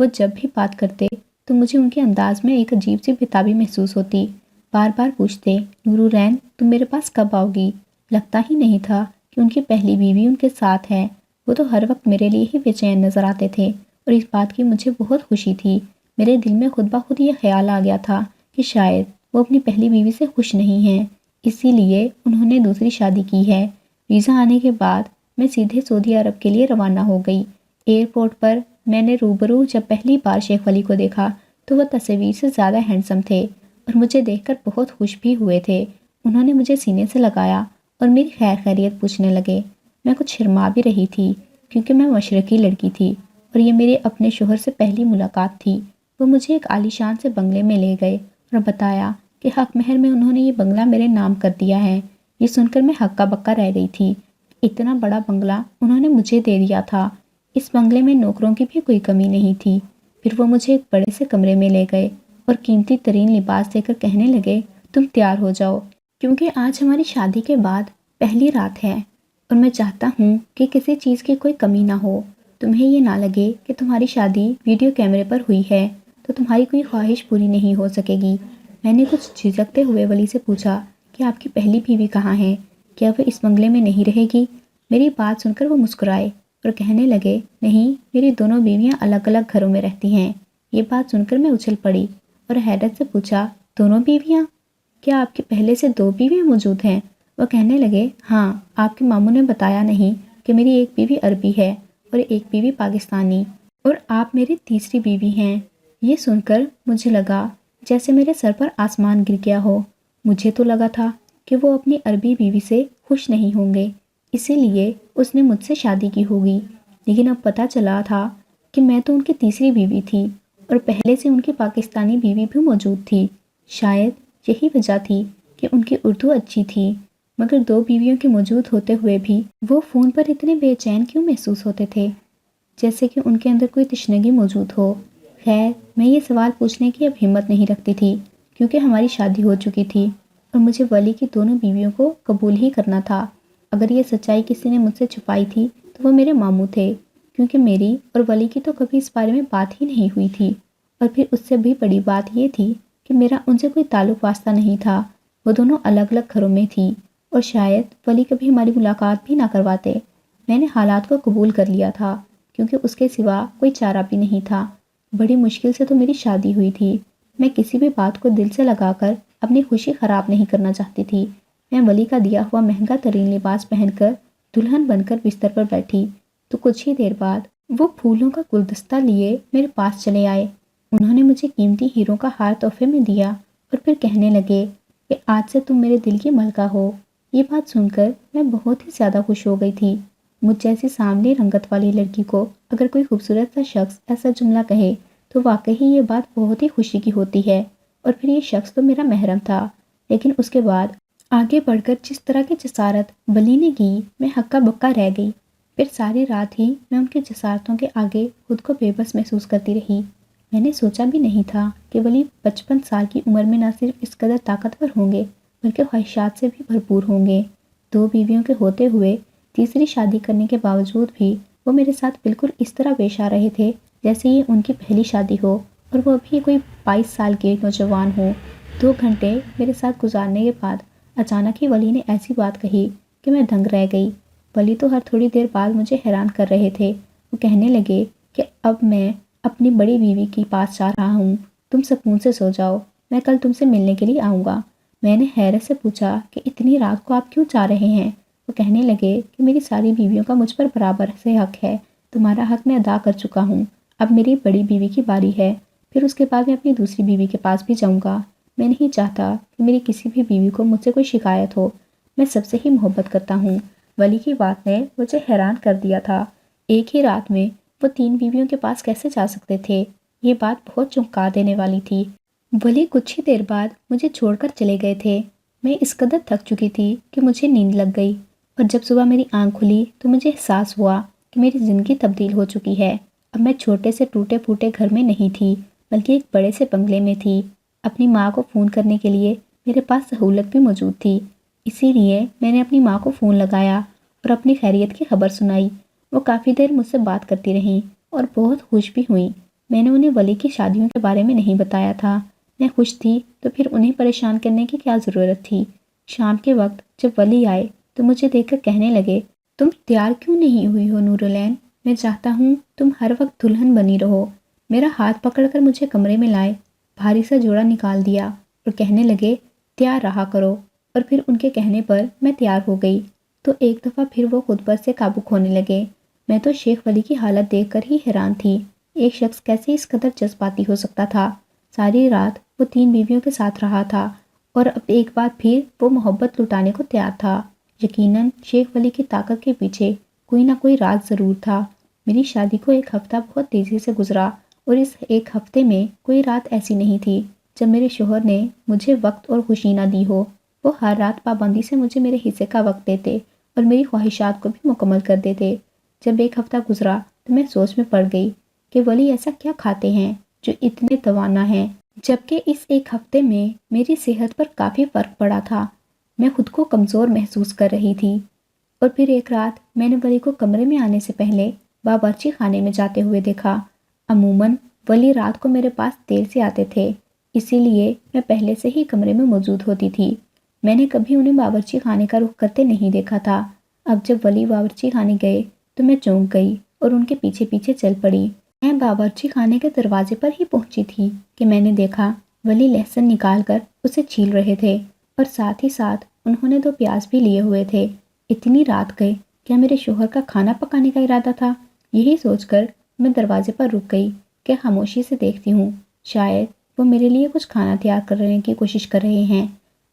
وہ جب بھی بات کرتے تو مجھے ان کے انداز میں ایک عجیب سی بےتابی محسوس ہوتی۔ بار بار پوچھتے، نورالعین تم میرے پاس کب آؤ گی؟ لگتا ہی نہیں تھا کہ ان کی پہلی بیوی ان کے ساتھ ہے۔ وہ تو ہر وقت میرے لیے ہی بے چین نظر آتے تھے اور اس بات کی مجھے بہت خوشی تھی۔ میرے دل میں خود بخود یہ خیال آ گیا تھا کہ شاید وہ اپنی پہلی بیوی سے خوش نہیں ہیں، اسی لیے انہوں نے دوسری شادی کی ہے۔ ویزا آنے کے بعد میں سیدھے سعودی عرب کے لیے روانہ ہو گئی۔ ایئرپورٹ پر میں نے روبرو جب پہلی بار شیخ ولی کو دیکھا تو وہ تصویر سے زیادہ ہینڈسم تھے اور مجھے دیکھ کر بہت خوش بھی ہوئے تھے۔ انہوں نے مجھے سینے سے لگایا اور میری خیر خیریت پوچھنے لگے۔ میں کچھ شرما بھی رہی تھی کیونکہ میں مشرقی لڑکی تھی اور یہ میرے اپنے شوہر سے پہلی ملاقات تھی۔ وہ مجھے ایک عالی شان سے بنگلے میں لے گئے اور بتایا کہ حق مہر میں انہوں نے یہ بنگلہ میرے نام کر دیا ہے۔ یہ سن کر میں ہکا بکا رہ گئی تھی۔ اتنا بڑا بنگلہ انہوں نے مجھے دے دیا تھا۔ اس بنگلے میں نوکروں کی بھی کوئی کمی نہیں تھی۔ پھر وہ مجھے ایک بڑے سے کمرے میں لے گئے اور قیمتی ترین لباس دے کر کہنے لگے، تم تیار ہو جاؤ کیونکہ آج ہماری شادی کے بعد پہلی رات ہے اور میں چاہتا ہوں کہ کسی چیز کی کوئی کمی نہ ہو۔ تمہیں یہ نہ لگے کہ تمہاری شادی ویڈیو کیمرے پر ہوئی ہے تو تمہاری کوئی خواہش پوری نہیں ہو سکے گی۔ میں نے کچھ جھجکتے ہوئے ولی سے پوچھا کہ آپ کی پہلی بیوی کہاں ہے؟ کیا وہ اس بنگلے میں نہیں رہے گی؟ میری بات سن کر وہ مسکرائے اور کہنے لگے، نہیں، میری دونوں بیویاں الگ الگ گھروں میں رہتی ہیں۔ یہ بات سن کر میں اچھل پڑی اور حیرت سے پوچھا، دونوں بیویاں؟ کیا آپ کے پہلے سے دو بیویاں موجود ہیں؟ وہ کہنے لگے، ہاں، آپ کے ماموں نے بتایا نہیں کہ میری ایک بیوی عربی ہے اور ایک بیوی پاکستانی اور آپ میری تیسری بیوی ہیں۔ یہ سن کر مجھے لگا جیسے میرے سر پر آسمان گر گیا ہو۔ مجھے تو لگا تھا کہ وہ اپنی عربی بیوی سے خوش نہیں ہوں گے، اسی لیے اس نے مجھ سے شادی کی ہوگی، لیکن اب پتہ چلا تھا کہ میں تو ان کی تیسری بیوی تھی اور پہلے سے ان کی پاکستانی بیوی بھی موجود تھی۔ شاید یہی وجہ تھی کہ ان کی اردو اچھی تھی، مگر دو بیویوں کے موجود ہوتے ہوئے بھی وہ فون پر اتنے بے چین کیوں محسوس ہوتے تھے، جیسے کہ ان کے اندر کوئی تشنگی موجود ہو۔ خیر، میں یہ سوال پوچھنے کی اب ہمت نہیں رکھتی تھی کیونکہ ہماری شادی ہو چکی تھی اور مجھے ولی کی دونوں بیویوں کو قبول ہی کرنا تھا۔ اگر یہ سچائی کسی نے مجھ سے چھپائی تھی تو وہ میرے ماموں تھے، کیونکہ میری اور ولی کی تو کبھی اس بارے میں بات ہی نہیں ہوئی تھی۔ اور پھر اس سے بھی بڑی بات یہ تھی کہ میرا ان سے کوئی تعلق واسطہ نہیں تھا، وہ دونوں الگ الگ گھروں میں تھی اور شاید ولی کبھی ہماری ملاقات بھی نہ کرواتے۔ میں نے حالات کو قبول کر لیا تھا کیونکہ اس کے سوا کوئی چارہ بھی نہیں تھا۔ بڑی مشکل سے تو میری شادی ہوئی تھی۔ میں کسی بھی بات کو دل سے لگا کر اپنی خوشی خراب نہیں کرنا چاہتی تھی۔ میں ولی کا دیا ہوا مہنگا ترین لباس پہن کر دلہن بن کر بستر پر بیٹھی تو کچھ ہی دیر بعد وہ پھولوں کا گلدستہ لیے میرے پاس چلے آئے۔ انہوں نے مجھے قیمتی ہیروں کا ہار تحفے میں دیا اور پھر کہنے لگے کہ آج سے تم میرے دل کی ملکہ ہو۔ یہ بات سن کر میں بہت ہی زیادہ خوش ہو گئی تھی۔ مجھ جیسی سامنے رنگت والی لڑکی کو اگر کوئی خوبصورت سا شخص ایسا جملہ کہے تو واقعی یہ بات بہت ہی خوشی کی ہوتی ہے۔ اور پھر یہ شخص تو میرا محرم تھا، لیکن اس کے بعد آگے بڑھ کر جس طرح کی جسارت ولی نے کی، میں ہکا بکا رہ گئی۔ پھر ساری رات ہی میں ان کی جسارتوں کے آگے خود کو بے بس محسوس کرتی رہی۔ میں نے سوچا بھی نہیں تھا کہ ولی 55 سال کی عمر میں نہ صرف اس قدر طاقتور ہوں گے بلکہ خواہشات سے بھی بھرپور ہوں گے۔ دو بیویوں کے ہوتے ہوئے تیسری شادی کرنے کے باوجود بھی وہ میرے ساتھ بالکل اس طرح پیش آ رہے تھے جیسے یہ ان کی پہلی شادی ہو اور وہ ابھی کوئی 22 سال کے نوجوان ہو۔ 2 گھنٹے میرے ساتھ گزارنے کے بعد اچانک ہی ولی نے ایسی بات کہی کہ میں دنگ رہ گئی۔ ولی تو ہر تھوڑی دیر بعد مجھے حیران کر رہے تھے۔ وہ کہنے لگے کہ اب میں اپنی بڑی بیوی کے پاس جا رہا ہوں، تم سکون سے سو جاؤ، میں کل تم سے ملنے کے لیے آؤں گا۔ میں نے حیرت سے پوچھا کہ اتنی رات کو آپ کیوں جا رہے ہیں؟ وہ کہنے لگے کہ میری ساری بیویوں کا مجھ پر برابر سے حق ہے، تمہارا حق میں ادا کر چکا ہوں، اب میری بڑی بیوی کی باری ہے، پھر اس کے بعد میں اپنی دوسری بیوی کے پاس بھی جاؤں گا۔ میں نہیں چاہتا کہ میری کسی بھی بیوی کو مجھ سے کوئی شکایت ہو، میں سب سے ہی محبت کرتا ہوں۔ ولی کی بات نے مجھے حیران کر دیا تھا۔ ایک ہی رات میں وہ 3 بیویوں کے پاس کیسے جا سکتے تھے؟ یہ بات بہت چونکا دینے والی تھی۔ ولی کچھ ہی دیر بعد مجھے چھوڑ کر چلے گئے تھے۔ میں اس قدر تھک چکی تھی کہ مجھے نیند لگ گئی اور جب صبح میری آنکھ کھلی تو مجھے احساس ہوا کہ میری زندگی تبدیل ہو چکی ہے۔ اب میں چھوٹے سے ٹوٹے پھوٹے گھر میں نہیں تھی بلکہ ایک بڑے سے بنگلے میں تھی۔ اپنی ماں کو فون کرنے کے لیے میرے پاس سہولت بھی موجود تھی، اسی لیے میں نے اپنی ماں کو فون لگایا اور اپنی خیریت کی خبر سنائی۔ وہ کافی دیر مجھ سے بات کرتی رہیں اور بہت خوش بھی ہوئیں۔ میں نے انہیں ولی کی شادیوں کے بارے میں نہیں بتایا تھا۔ میں خوش تھی تو پھر انہیں پریشان کرنے کی کیا ضرورت تھی۔ شام کے وقت جب ولی آئے تو مجھے دیکھ کر کہنے لگے، تم تیار کیوں نہیں ہوئی ہو نورالعین؟ میں چاہتا ہوں تم ہر وقت دلہن بنی رہو۔ میرا ہاتھ پکڑ کر مجھے کمرے میں لائے، بھاری سا جوڑا نکال دیا اور کہنے لگے تیار رہا کرو، اور پھر ان کے کہنے پر میں تیار ہو گئی تو ایک دفعہ پھر وہ خود پر سے قابو کھونے لگے۔ میں تو شیخ ولی کی حالت دیکھ کر ہی حیران تھی۔ ایک شخص کیسے اس قدر جذباتی ہو سکتا تھا؟ ساری رات وہ 3 بیویوں کے ساتھ رہا تھا اور اب ایک بار پھر وہ محبت لٹانے کو تیار تھا۔ یقیناً شیخ ولی کی طاقت کے پیچھے کوئی نہ کوئی راز ضرور تھا۔ میری شادی کو ایک ہفتہ بہت تیزی سے گزرا اور اس ایک ہفتے میں کوئی رات ایسی نہیں تھی جب میرے شوہر نے مجھے وقت اور خوشی نہ دی ہو۔ وہ ہر رات پابندی سے مجھے میرے حصے کا وقت دیتے اور میری خواہشات کو بھی مکمل کر دیتے۔ جب ایک ہفتہ گزرا تو میں سوچ میں پڑ گئی کہ ولی ایسا کیا کھاتے ہیں جو اتنے توانا ہیں، جبکہ اس ایک ہفتے میں میری صحت پر کافی فرق پڑا تھا۔ میں خود کو کمزور محسوس کر رہی تھی اور پھر ایک رات میں نے ولی کو کمرے میں آنے سے پہلے باورچی خانے میں جاتے ہوئے دیکھا۔ عموماً ولی رات کو میرے پاس دیر سے آتے تھے، اسی لیے میں پہلے سے ہی کمرے میں موجود ہوتی تھی۔ میں نے کبھی انہیں باورچی خانے کا رخ کرتے نہیں دیکھا تھا۔ اب جب ولی باورچی خانے گئے تو میں چونک گئی اور ان کے پیچھے پیچھے چل پڑی۔ میں باورچی خانے کے دروازے پر ہی پہنچی تھی کہ میں نے دیکھا ولی لہسن نکال کر اسے چھیل رہے تھے اور ساتھ ہی ساتھ انہوں نے 2 پیاز بھی لیے ہوئے تھے۔ اتنی رات گئے، کیا میرے شوہر کا کھانا پکانے کا ارادہ تھا؟ یہی سوچ کر میں دروازے پر رک گئی کہ خاموشی سے دیکھتی ہوں، شاید وہ میرے لیے کچھ کھانا تیار کرنے کی کوشش کر رہے ہیں۔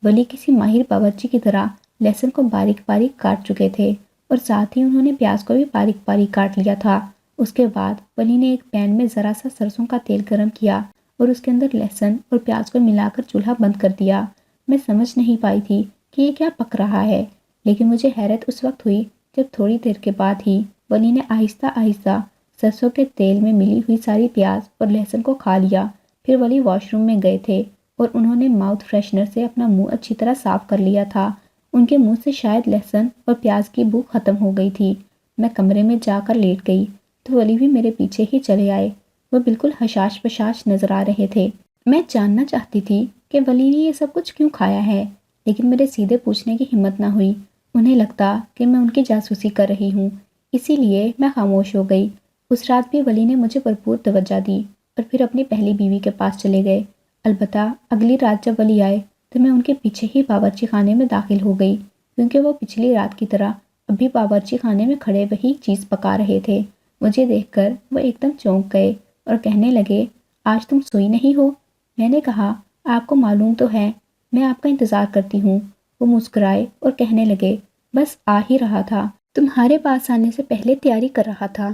ولی کسی ماہر باورچی کی طرح لہسن کو باریک باریک کاٹ چکے تھے اور ساتھ ہی انہوں نے پیاز کو بھی باریک باریک کاٹ لیا تھا۔ اس کے بعد ولی نے ایک پین میں ذرا سا سرسوں کا تیل گرم کیا اور اس کے اندر لہسن اور پیاز کو ملا کر چولہا بند کر دیا۔ میں سمجھ نہیں پائی تھی کہ یہ کیا پک رہا ہے، لیکن مجھے حیرت اس وقت ہوئی جب تھوڑی دیر کے بعد ہی ولی نے آہستہ آہستہ سرسوں کے تیل میں ملی ہوئی ساری پیاز اور لہسن کو کھا لیا۔ پھر ولی واش روم میں گئے تھے اور انہوں نے ماؤتھ فریشنر سے اپنا منہ اچھی طرح صاف کر لیا تھا۔ ان کے منہ سے شاید لہسن اور پیاز کی بو ختم ہو گئی تھی۔ میں کمرے میں جا کر لیٹ گئی تو ولی بھی میرے پیچھے ہی چلے آئے۔ وہ بالکل حشاش پشاش نظر آ رہے تھے۔ میں جاننا چاہتی تھی کہ ولی نے یہ سب کچھ کیوں کھایا ہے، لیکن میرے سیدھے پوچھنے کی ہمت نہ ہوئی۔ انہیں لگتا کہ میں ان کی جاسوسی کر رہی ہوں، اسی لیے میں خاموش ہو گئی۔ اس رات بھی ولی نے مجھے بھرپور توجہ دی اور پھر اپنی پہلی بیوی کے پاس چلے گئے۔ البتہ اگلی رات جب ولی آئے تو میں ان کے پیچھے ہی باورچی خانے میں داخل ہو گئی، کیونکہ وہ پچھلی رات کی طرح ابھی باورچی خانے میں کھڑے وہی چیز پکا رہے تھے۔ مجھے دیکھ کر وہ ایک دم چونک گئے اور کہنے لگے، آج تم سوئی نہیں ہو؟ میں نے کہا، آپ کو معلوم تو ہے میں آپ کا انتظار کرتی ہوں۔ وہ مسکرائے اور کہنے لگے، بس آ ہی رہا تھا، تمہارے پاس آنے سے پہلے تیاری کر رہا تھا۔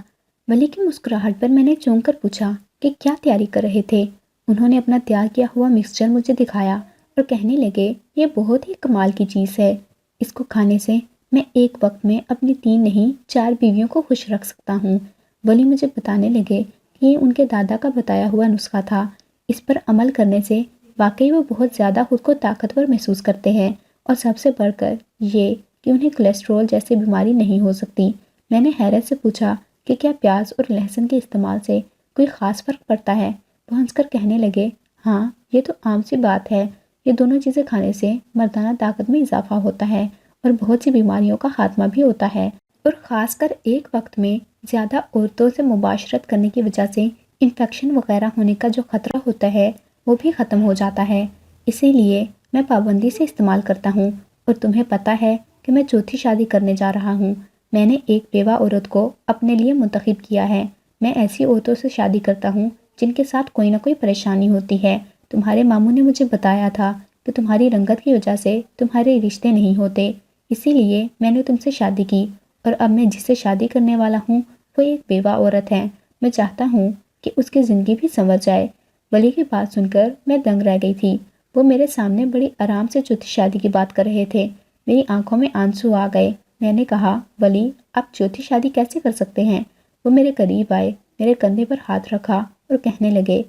ولی کی مسکراہٹ پر میں نے چونک کر پوچھا کہ کیا تیاری کر رہے تھے؟ انہوں نے اپنا تیار کیا ہوا مکسچر مجھے دکھایا اور کہنے لگے، یہ بہت ہی کمال کی چیز ہے، اس کو کھانے سے میں ایک وقت میں اپنی 3 نہیں 4 بیویوں کو خوش رکھ سکتا ہوں۔ ولی مجھے بتانے لگے کہ یہ ان کے دادا کا بتایا ہوا نسخہ تھا، اس پر عمل کرنے سے واقعی وہ بہت زیادہ خود کو طاقتور محسوس کرتے ہیں، اور سب سے بڑھ کر یہ کہ انہیں کولیسٹرول جیسی بیماری نہیں ہو سکتی۔ میں نے حیرت سے پوچھا کہ کیا پیاز اور لہسن کے استعمال سے کوئی خاص فرق پڑتا ہے؟ وہ ہنس کر کہنے لگے، ہاں یہ تو عام سی بات ہے، یہ دونوں چیزیں کھانے سے مردانہ طاقت میں اضافہ ہوتا ہے اور بہت سی بیماریوں کا خاتمہ بھی ہوتا ہے، اور خاص کر ایک وقت میں زیادہ عورتوں سے مباشرت کرنے کی وجہ سے انفیکشن وغیرہ ہونے کا جو خطرہ ہوتا ہے وہ بھی ختم ہو جاتا ہے۔ اسی لیے میں پابندی سے استعمال کرتا ہوں، اور تمہیں پتہ ہے کہ میں چوتھی شادی کرنے جا رہا ہوں۔ میں نے ایک بیوہ عورت کو اپنے لیے منتخب کیا ہے۔ میں ایسی عورتوں سے شادی کرتا ہوں جن کے ساتھ کوئی نہ کوئی پریشانی ہوتی ہے۔ تمہارے ماموں نے مجھے بتایا تھا کہ تمہاری رنگت کی وجہ سے تمہارے رشتے نہیں ہوتے، اسی لیے میں نے تم سے شادی کی، اور اب میں جس سے شادی کرنے والا ہوں وہ ایک بیوہ عورت ہے۔ میں چاہتا ہوں کہ اس کی زندگی بھی سنور جائے۔ ولی کی بات سن کر میں دنگ رہ گئی تھی۔ وہ میرے سامنے بڑی آرام سے چوتھی شادی کی بات کر رہے تھے۔ میری آنکھوں میں آنسو آ گئے۔ میں نے کہا، ولی آپ چوتھی شادی کیسے کر سکتے ہیں؟ وہ میرے قریب آئے، میرے کندھے پر ہاتھ رکھا اور کہنے لگے،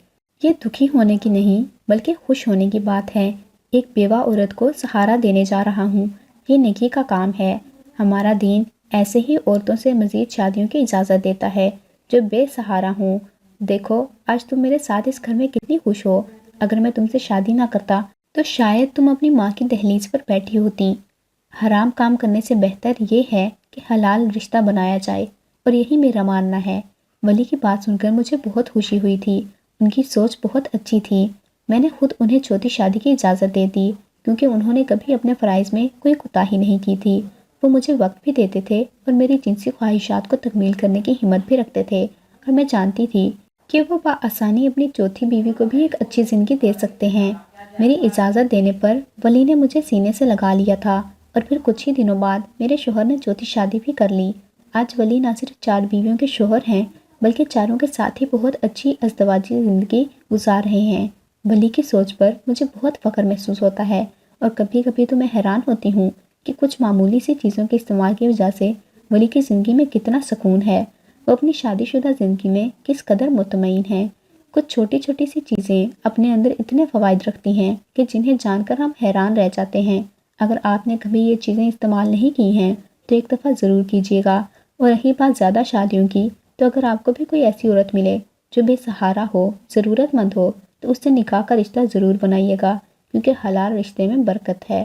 یہ دکھی ہونے کی نہیں بلکہ خوش ہونے کی بات ہے۔ ایک بیوہ عورت کو سہارا دینے جا رہا ہوں، یہ نیکی کا کام ہے۔ ہمارا دین ایسے ہی عورتوں سے مزید شادیوں کی اجازت دیتا ہے جو بے سہارا ہوں دیکھو آج تم میرے ساتھ اس گھر میں کتنی خوش ہو، اگر میں تم سے شادی نہ کرتا تو شاید تم اپنی ماں کی دہلیز پر بیٹھی ہوتی۔ حرام کام کرنے سے بہتر یہ ہے کہ حلال رشتہ بنایا جائے، اور یہی میرا ماننا ہے۔ ولی کی بات سن کر مجھے بہت خوشی ہوئی تھی، ان کی سوچ بہت اچھی تھی۔ میں نے خود انہیں چھوٹی شادی کی اجازت دے دی، کیونکہ انہوں نے کبھی اپنے فرائض میں کوئی کوتاہی نہیں کی تھی۔ وہ مجھے وقت بھی دیتے تھے اور میری جنسی خواہشات کو تکمیل کرنے کی ہمت بھی رکھتے تھے، اور میں جانتی تھی کہ وہ بآسانی اپنی چوتھی بیوی کو بھی ایک اچھی زندگی دے سکتے ہیں۔ میری اجازت دینے پر ولی نے مجھے سینے سے لگا لیا تھا، اور پھر کچھ ہی دنوں بعد میرے شوہر نے چوتھی شادی بھی کر لی۔ آج ولی نہ صرف 4 بیویوں کے شوہر ہیں، بلکہ چاروں کے ساتھ ہی بہت اچھی ازدواجی زندگی گزار رہے ہیں۔ ولی کی سوچ پر مجھے بہت فخر محسوس ہوتا ہے، اور کبھی کبھی تو میں حیران ہوتی ہوں کہ کچھ معمولی سی چیزوں کے استعمال کی وجہ سے ولی کی زندگی میں کتنا سکون ہے۔ وہ اپنی شادی شدہ زندگی میں کس قدر مطمئن ہیں۔ کچھ چھوٹی چھوٹی سی چیزیں اپنے اندر اتنے فوائد رکھتی ہیں کہ جنہیں جان کر ہم حیران رہ جاتے ہیں۔ اگر آپ نے کبھی یہ چیزیں استعمال نہیں کی ہیں تو ایک دفعہ ضرور کیجیے گا۔ اور رہی بات زیادہ شادیوں کی، تو اگر آپ کو بھی کوئی ایسی عورت ملے جو بے سہارا ہو، ضرورت مند ہو، تو اس سے نکاح کا رشتہ ضرور بنائیے گا، کیونکہ حلال رشتے میں برکت ہے۔